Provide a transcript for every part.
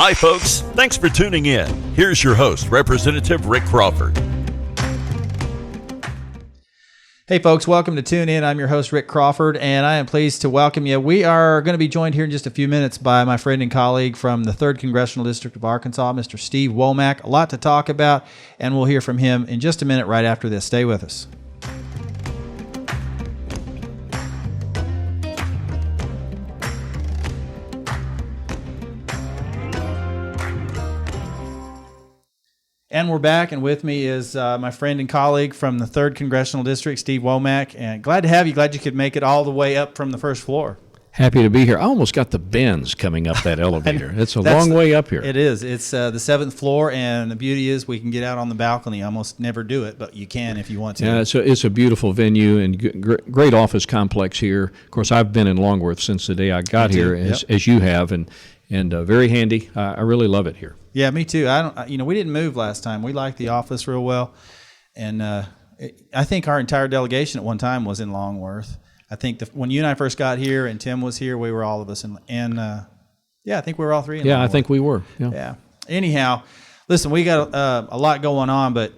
Hi, folks. Thanks for tuning in. Here's your host, Representative Rick Crawford. Hey, folks. Welcome to Tune In. I'm your host, Rick Crawford, and I am pleased to welcome you. We are going to be joined here in just a few minutes by my friend and colleague from the 3rd Congressional District of Arkansas, Mr. Steve Womack. A lot to talk about, and we'll hear from him in just a minute right after this. Stay with us. And we're back, and with me is my friend and colleague from the 3rd Congressional District, Steve Womack. And glad to have you. Glad you could make it all the way up from the first floor. Happy to be here. I almost got the bends coming up that elevator. It's a long way up here. It is. It's the 7th floor, and the beauty is we can get out on the balcony. I almost never do it, but you can if you want to. Yeah, it's a beautiful venue and great office complex here. Of course, I've been in Longworth since the day I got here, as you have, and very handy. I really love it here. Yeah, me too. We didn't move last time. We liked the office real well, and I think our entire delegation at one time was in Longworth. I think when you and I first got here, and Tim was here, we were all of us, I think we were all three in Longworth. I think we were. Yeah. Anyhow, listen, we got a lot going on, but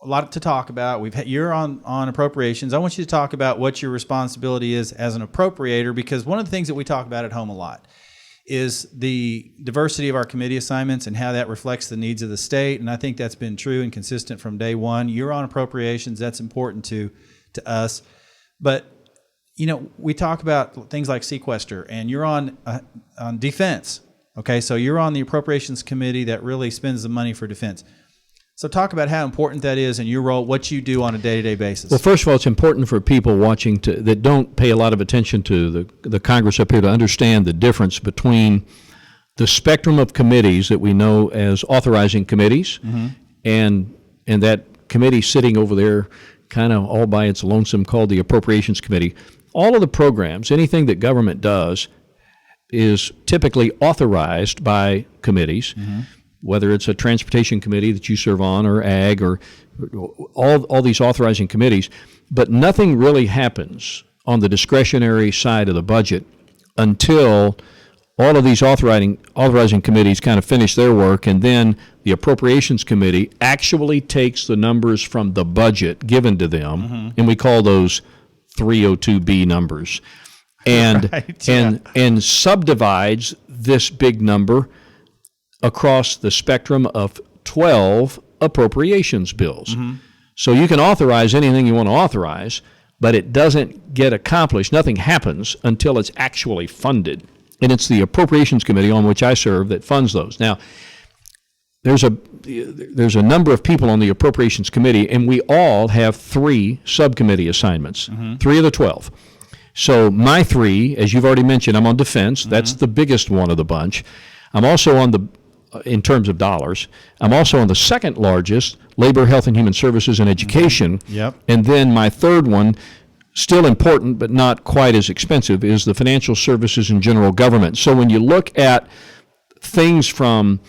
a lot to talk about. You're on appropriations. I want you to talk about what your responsibility is as an appropriator, because one of the things that we talk about at home a lot is the diversity of our committee assignments and how that reflects the needs of the state. And I think that's been true and consistent from day one. You're on appropriations. That's important to us. But, we talk about things like sequester, and you're on defense. Okay, so you're on the appropriations committee that really spends the money for defense. So talk about how important that is in your role, what you do on a day-to-day basis. Well, first of all, it's important for people watching that don't pay a lot of attention to the Congress up here to understand the difference between the spectrum of committees that we know as authorizing committees, and that committee sitting over there kind of all by its lonesome called the Appropriations Committee. All of the programs, anything that government does, is typically authorized by committees. Whether it's a transportation committee that you serve on, or ag, or all these authorizing committees, but nothing really happens on the discretionary side of the budget until all of these authorizing committees kind of finish their work, and then the Appropriations Committee actually takes the numbers from the budget given to them, and we call those 302B numbers, and and subdivides this big number across the spectrum of 12 appropriations bills. So you can authorize anything you want to authorize, but it doesn't get accomplished. Nothing happens until it's actually funded. And it's the Appropriations Committee, on which I serve, that funds those. Now, there's a number of people on the Appropriations Committee, and we all have 3 subcommittee assignments, 3 of the 12. So my 3, as you've already mentioned, I'm on defense. That's the biggest one of the bunch. I'm also on in terms of dollars, I'm also on the second largest, Labor, Health, and Human Services and Education. And then my third one, still important but not quite as expensive, is the Financial Services and General Government. So when you look at things from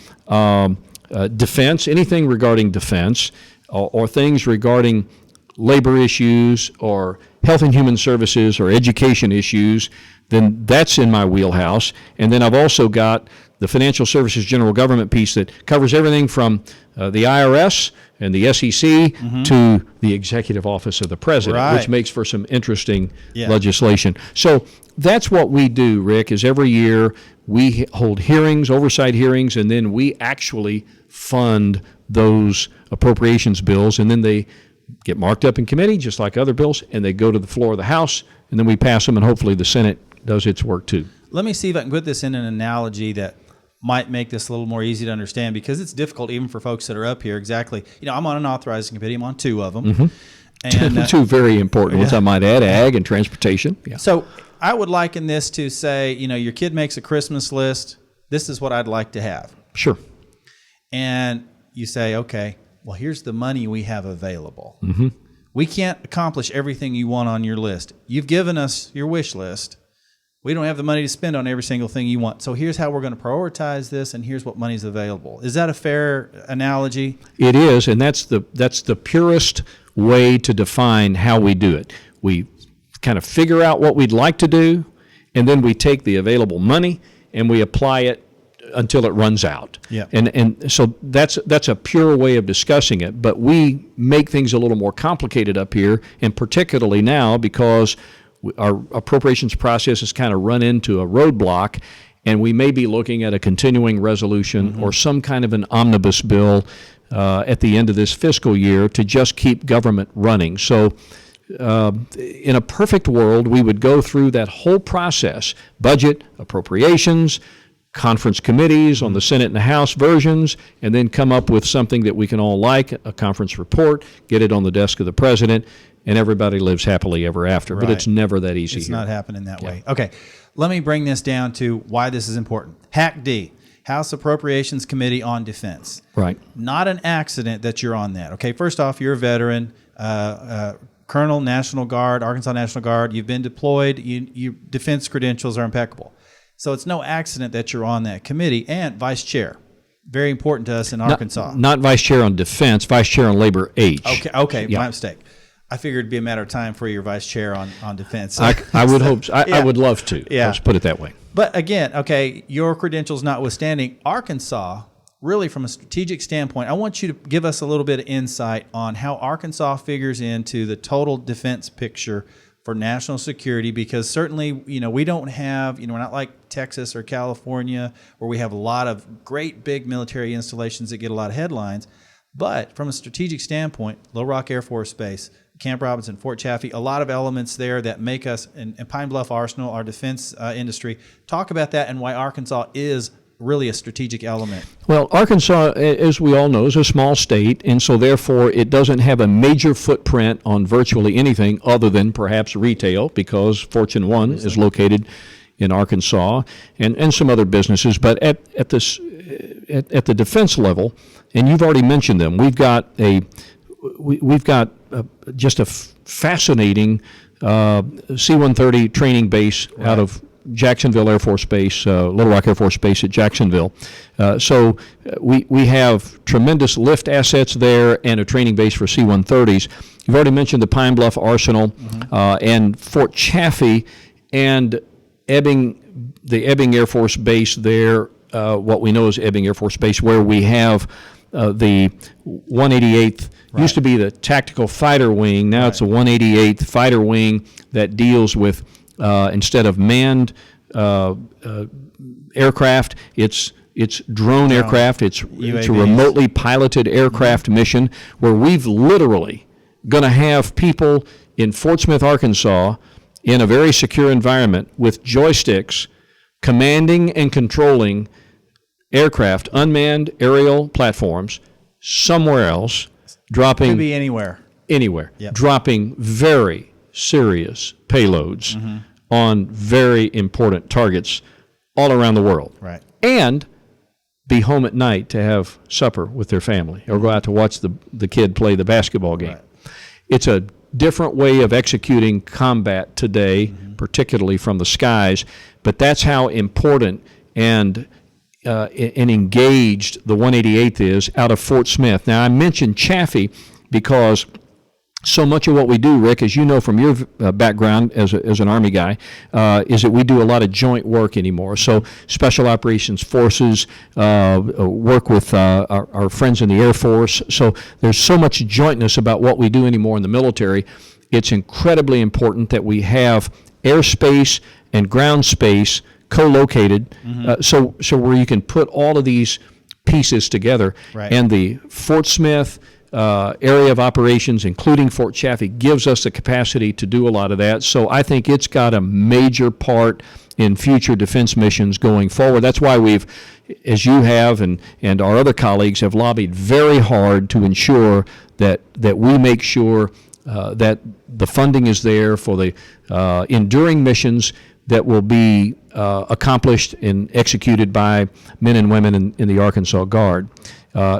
defense, anything regarding defense, or things regarding labor issues, or health and human services, or education issues, then that's in my wheelhouse. And then I've also got the Financial Services General Government piece that covers everything from the IRS and the SEC to the Executive Office of the President, which makes for some interesting legislation. So that's what we do, Rick, is every year we hold hearings, oversight hearings, and then we actually fund those appropriations bills, and then they get marked up in committee just like other bills, and they go to the floor of the House, and then we pass them, and hopefully the Senate does its work too. Let me see if I can put this in an analogy that might make this a little more easy to understand, because it's difficult even for folks that are up here. Exactly. I'm on an authorizing committee. I'm on 2 of them. And 2 very important ones, I might add, ag and transportation. So I would liken this to, say, your kid makes a Christmas list. This is what I'd like to have. Sure. And you say, okay, well, here's the money we have available. We can't accomplish everything you want on your list. You've given us your wish list. We don't have the money to spend on every single thing you want. So here's how we're going to prioritize this, and here's what money's available. Is that a fair analogy? It is, and that's the purest way to define how we do it. We kind of figure out what we'd like to do, and then we take the available money and we apply it until it runs out. Yeah. And so that's a pure way of discussing it. But we make things a little more complicated up here, and particularly now because our appropriations process has kind of run into a roadblock, and we may be looking at a continuing resolution or some kind of an omnibus bill at the end of this fiscal year to just keep government running. So in a perfect world, we would go through that whole process: budget, appropriations, conference committees on the Senate and the House versions, and then come up with something that we can all like, a conference report, get it on the desk of the president, and everybody lives happily ever after. But it's never that easy. It's not happening that way. Okay, let me bring this down to why this is important. Hack D, House Appropriations Committee on Defense. Right. Not an accident that you're on that. Okay, first off, you're a veteran, Colonel, National Guard, Arkansas National Guard. You've been deployed. Your defense credentials are impeccable. So it's no accident that you're on that committee. And vice chair, very important to us in Arkansas. Not vice chair on defense, vice chair on labor H. Okay, my mistake. I figured it'd be a matter of time for your vice chair on defense. I would hope so. I would love to. Yeah. Let's put it that way. But again, okay, your credentials notwithstanding, Arkansas, really from a strategic standpoint, I want you to give us a little bit of insight on how Arkansas figures into the total defense picture for national security, because certainly, we don't have, we're not like Texas or California where we have a lot of great big military installations that get a lot of headlines. But from a strategic standpoint, Little Rock Air Force Base, Camp Robinson, Fort Chaffee, a lot of elements there that make us, and Pine Bluff Arsenal, our defense industry. Talk about that and why Arkansas is really a strategic element. Well, Arkansas, as we all know, is a small state, and so therefore it doesn't have a major footprint on virtually anything other than perhaps retail, because Fortune 1 is located in Arkansas, and some other businesses. But at the defense level, and you've already mentioned them, we've got just a fascinating C-130 training base out of Jacksonville Air Force Base, Little Rock Air Force Base at Jacksonville. So we have tremendous lift assets there and a training base for C-130s. You've already mentioned the Pine Bluff Arsenal and Fort Chaffee and the Ebbing Air Force Base there, what we know is Ebbing Air Force Base, where we have the 188th, used to be the Tactical Fighter Wing, now it's the 188th Fighter Wing that deals with instead of manned aircraft, it's drone aircraft. It's a remotely piloted aircraft mission where we've literally going to have people in Fort Smith, Arkansas, in a very secure environment with joysticks commanding and controlling aircraft, unmanned aerial platforms, somewhere else, dropping... Could be anywhere. Anywhere. Yep. Dropping very serious payloads on very important targets all around the world. Right. And be home at night to have supper with their family or go out to watch the kid play the basketball game. Right. It's a different way of executing combat today, particularly from the skies, but that's how important and engaged the 188th is out of Fort Smith. Now, I mentioned Chaffee because so much of what we do, Rick, as you know from your background as an Army guy, is that we do a lot of joint work anymore. So Special Operations Forces work with our friends in the Air Force. So there's so much jointness about what we do anymore in the military. It's incredibly important that we have airspace and ground space co-located, so where you can put all of these pieces together. Right. And the Fort Smith area of operations, including Fort Chaffee, gives us the capacity to do a lot of that. So I think it's got a major part in future defense missions going forward. That's why we've, as you have and our other colleagues have lobbied very hard to ensure that we make sure that the funding is there for the enduring missions that will be accomplished and executed by men and women in the Arkansas Guard.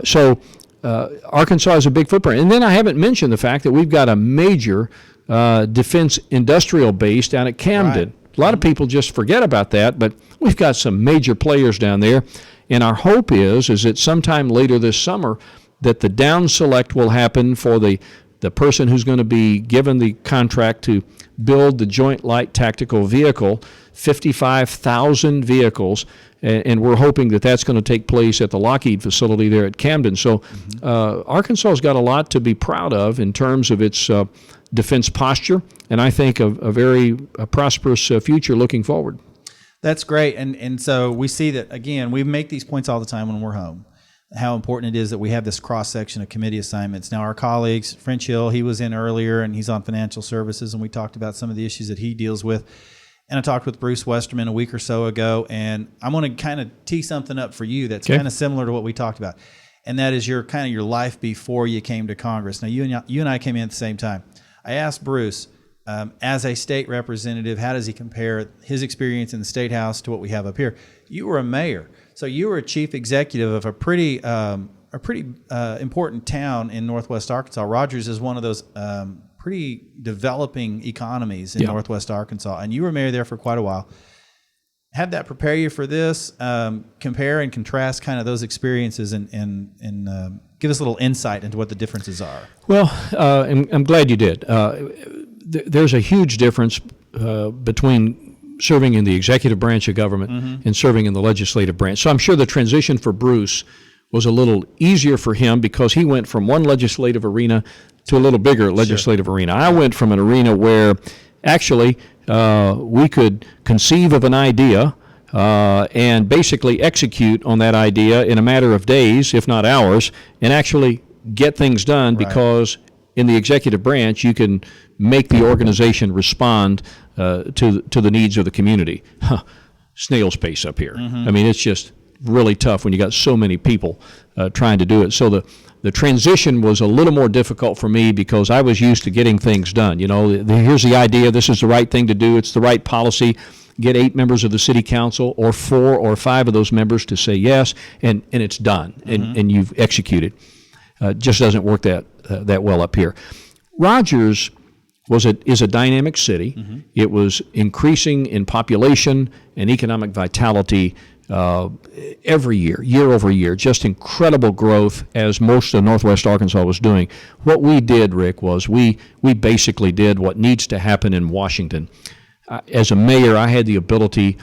So Arkansas is a big footprint. And then I haven't mentioned the fact that we've got a major defense industrial base down at Camden. Right. A lot of people just forget about that, but we've got some major players down there. And our hope is that sometime later this summer that the down select will happen for the the person who's going to be given the contract to build the Joint Light Tactical Vehicle, 55,000 vehicles, and we're hoping that that's going to take place at the Lockheed facility there at Camden. So Arkansas's got a lot to be proud of in terms of its defense posture, and I think a very prosperous future looking forward. That's great. And so we see that, again, we make these points all the time when we're home, how important it is that we have this cross-section of committee assignments. Now, our colleagues, French Hill, he was in earlier, and he's on financial services, and we talked about some of the issues that he deals with. And I talked with Bruce Westerman a week or so ago, and I'm going to kind of tee something up for you that's kind of similar to what we talked about, and that is your life before you came to Congress. Now, you and I came in at the same time. I asked Bruce, as a state representative, how does he compare his experience in the State House to what we have up here? You were a mayor, so you were a chief executive of a pretty important town in Northwest Arkansas. Rogers is one of those pretty developing economies in Northwest Arkansas, and you were mayor there for quite a while. Had that prepare you for this? Compare and contrast kind of those experiences, and give us a little insight into what the differences are. Well, I'm glad you did. There's a huge difference between serving in the executive branch of government and serving in the legislative branch. So I'm sure the transition for Bruce was a little easier for him because he went from one legislative arena to a little bigger legislative arena. I went from an arena where actually we could conceive of an idea and basically execute on that idea in a matter of days, if not hours, and actually get things done because in the executive branch you can make the organization respond to the needs of the community. Snail's pace up here. I mean, it's just really tough when you got so many people trying to do it. So the transition was a little more difficult for me because I was used to getting things done. You know, here's the idea, this is the right thing to do, it's the right policy. Get 8 members of the city council or 4 or 5 of those members to say yes, and it's done, and you've executed. Just doesn't work that well up here. Rogers is a dynamic city. It was increasing in population and economic vitality every year over year, just incredible growth as most of Northwest Arkansas was doing. What we did, Rick, was we basically did what needs to happen in Washington. As a mayor, I had the ability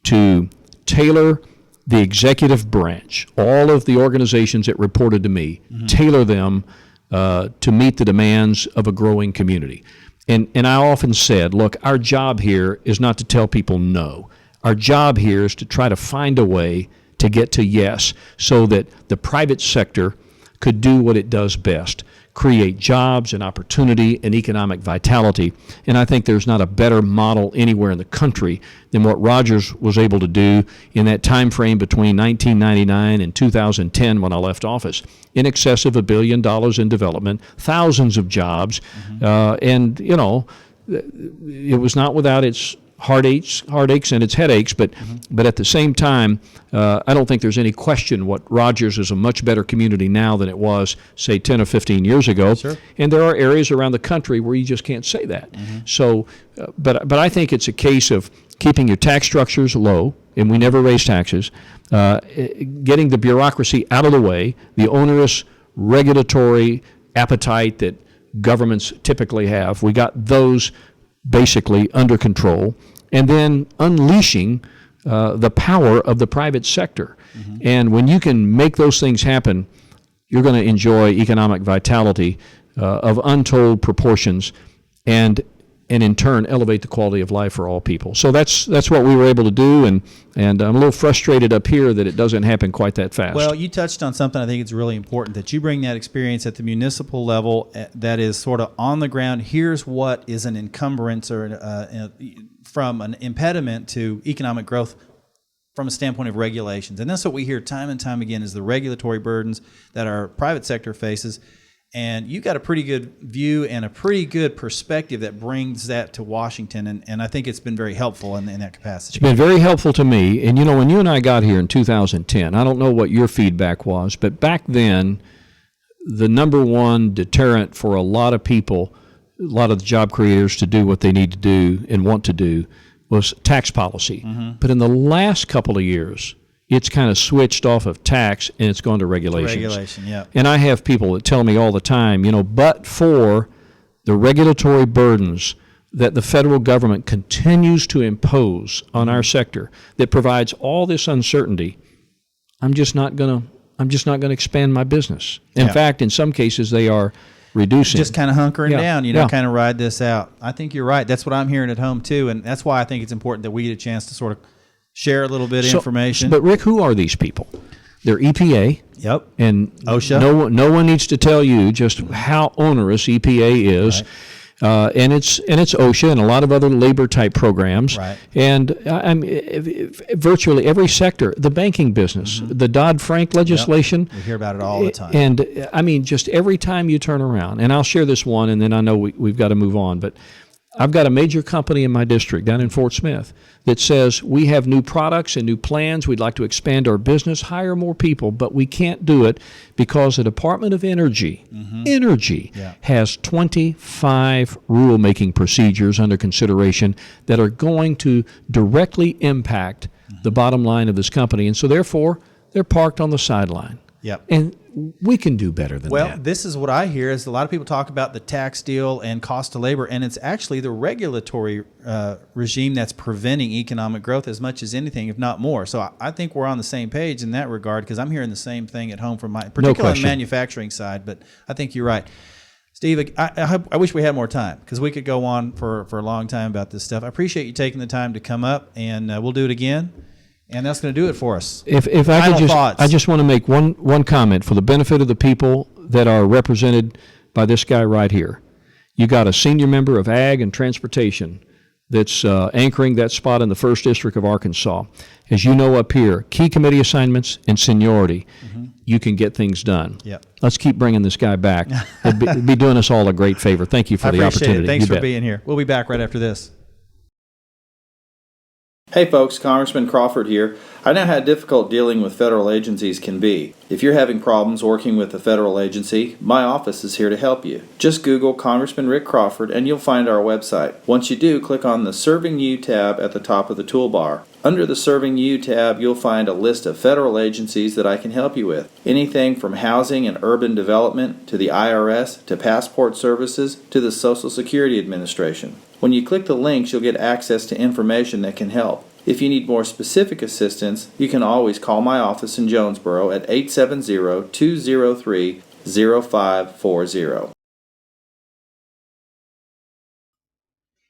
to tailor the executive branch, all of the organizations that reported to me, tailor them to meet the demands of a growing community. And I often said, look, our job here is not to tell people no. Our job here is to try to find a way to get to yes so that the private sector could do what it does best, create jobs and opportunity and economic vitality. And I think there's not a better model anywhere in the country than what Rogers was able to do in that time frame between 1999 and 2010 when I left office. In excess of $1 billion in development, thousands of jobs, and, you know, it was not without its heartaches and its headaches, but at the same time, I don't think there's any question what Rogers is a much better community now than it was, say, 10 or 15 years ago. Sure. And there are areas around the country where you just can't say that. So, but I think it's a case of keeping your tax structures low, and we never raise taxes, getting the bureaucracy out of the way, the onerous regulatory appetite that governments typically have. We got those basically under control, and then unleashing the power of the private sector. And when you can make those things happen, you're going to enjoy economic vitality of untold proportions, and in turn elevate the quality of life for all people. So that's what we were able to do, and I'm a little frustrated up here that it doesn't happen quite that fast. Well, you touched on something I think it's really important, that you bring that experience at the municipal level that is sort of on the ground. Here's what is an encumbrance or from an impediment to economic growth from a standpoint of regulations. And that's what we hear time and time again, is the regulatory burdens that our private sector faces. And you got a pretty good view and a pretty good perspective that brings that to Washington, and I think it's been very helpful in that capacity. It's been very helpful to me. And, you know, when you and I got here in 2010, I don't know what your feedback was, but back then, the number one deterrent for a lot of people, a lot of the job creators to do what they need to do and want to do, was tax policy. But in the last couple of years, it's kind of switched off of tax and it's gone to regulations. Regulation, yeah. And I have people that tell me all the time, but for the regulatory burdens that the federal government continues to impose on our sector that provides all this uncertainty, I'm just not going to expand my business. In fact, in some cases they are reducing. Just kind of hunkering down, Yeah. kind of ride this out. I think you're right. That's what I'm hearing at home too, and that's why I think it's important that we get a chance to sort of share a little bit of information. But Rick, who are these people? They're EPA. Yep. And OSHA. No one needs to tell you just how onerous EPA is. Right. And it's OSHA and a lot of other labor type programs. Right. And virtually every sector, the banking business, the Dodd-Frank legislation. Yep. We hear about it all the time. And just every time you turn around, and I'll share this one, and then I know we've got to move on, but I've got a major company in my district down in Fort Smith that says we have new products and new plans. We'd like to expand our business, hire more people, but we can't do it because the Department of Energy has 25 rulemaking procedures under consideration that are going to directly impact the bottom line of this company. And so therefore, they're parked on the sideline. Yep. And we can do better than that. Well, this is what I hear is a lot of people talk about the tax deal and cost of labor, and it's actually the regulatory regime that's preventing economic growth as much as anything, if not more. So I think we're on the same page in that regard because I'm hearing the same thing at home from particularly on the manufacturing side, but I think you're right. Steve, I wish we had more time because we could go on for a long time about this stuff. I appreciate you taking the time to come up, and we'll do it again. And that's going to do it for us. If I could I just want to make one comment for the benefit of the people that are represented by this guy right here. You got a senior member of Ag and Transportation that's anchoring that spot in the 1st District of Arkansas. As you know up here, key committee assignments and seniority, you can get things done. Yep. Let's keep bringing this guy back. It'd be doing us all a great favor. Thank you for the opportunity. Thanks for being here. We'll be back right after this. Hey folks, Congressman Crawford here. I know how difficult dealing with federal agencies can be. If you're having problems working with a federal agency, my office is here to help you. Just Google Congressman Rick Crawford and you'll find our website. Once you do, click on the Serving You tab at the top of the toolbar. Under the Serving You tab, you'll find a list of federal agencies that I can help you with. Anything from housing and urban development to the IRS to passport services to the Social Security Administration. When you click the links, you'll get access to information that can help. If you need more specific assistance, you can always call my office in Jonesboro at 870-203-0540.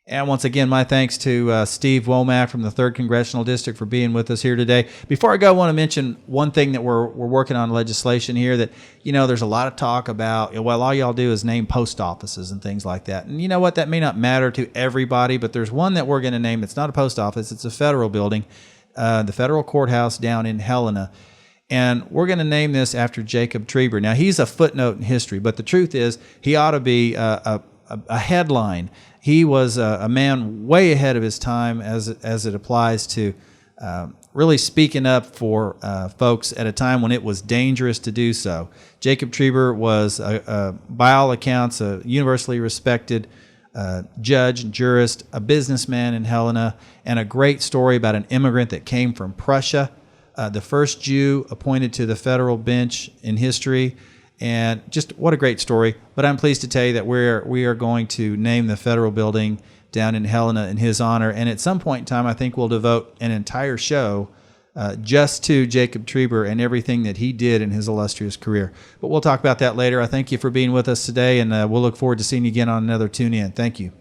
And once again, my thanks to Steve Womack from the 3rd Congressional District for being with us here today. Before I go, I want to mention one thing that we're working on legislation here that, there's a lot of talk about, all y'all do is name post offices and things like that. And you know what? That may not matter to everybody, but there's one that we're going to name that's not a post office. It's a federal building, the federal courthouse down in Helena. And we're going to name this after Jacob Trieber. Now, he's a footnote in history, but the truth is he ought to be a headline. He was a man way ahead of his time as it applies to really speaking up for folks at a time when it was dangerous to do so. Jacob Trieber was, by all accounts, a universally respected judge and jurist, a businessman in Helena, and a great story about an immigrant that came from Prussia, the first Jew appointed to the federal bench in history. And just what a great story. But I'm pleased to tell you that we are going to name the federal building down in Helena in his honor. And at some point in time, I think we'll devote an entire show just to Jacob Trieber and everything that he did in his illustrious career. But we'll talk about that later. I thank you for being with us today, and we'll look forward to seeing you again on another Tune In. Thank you.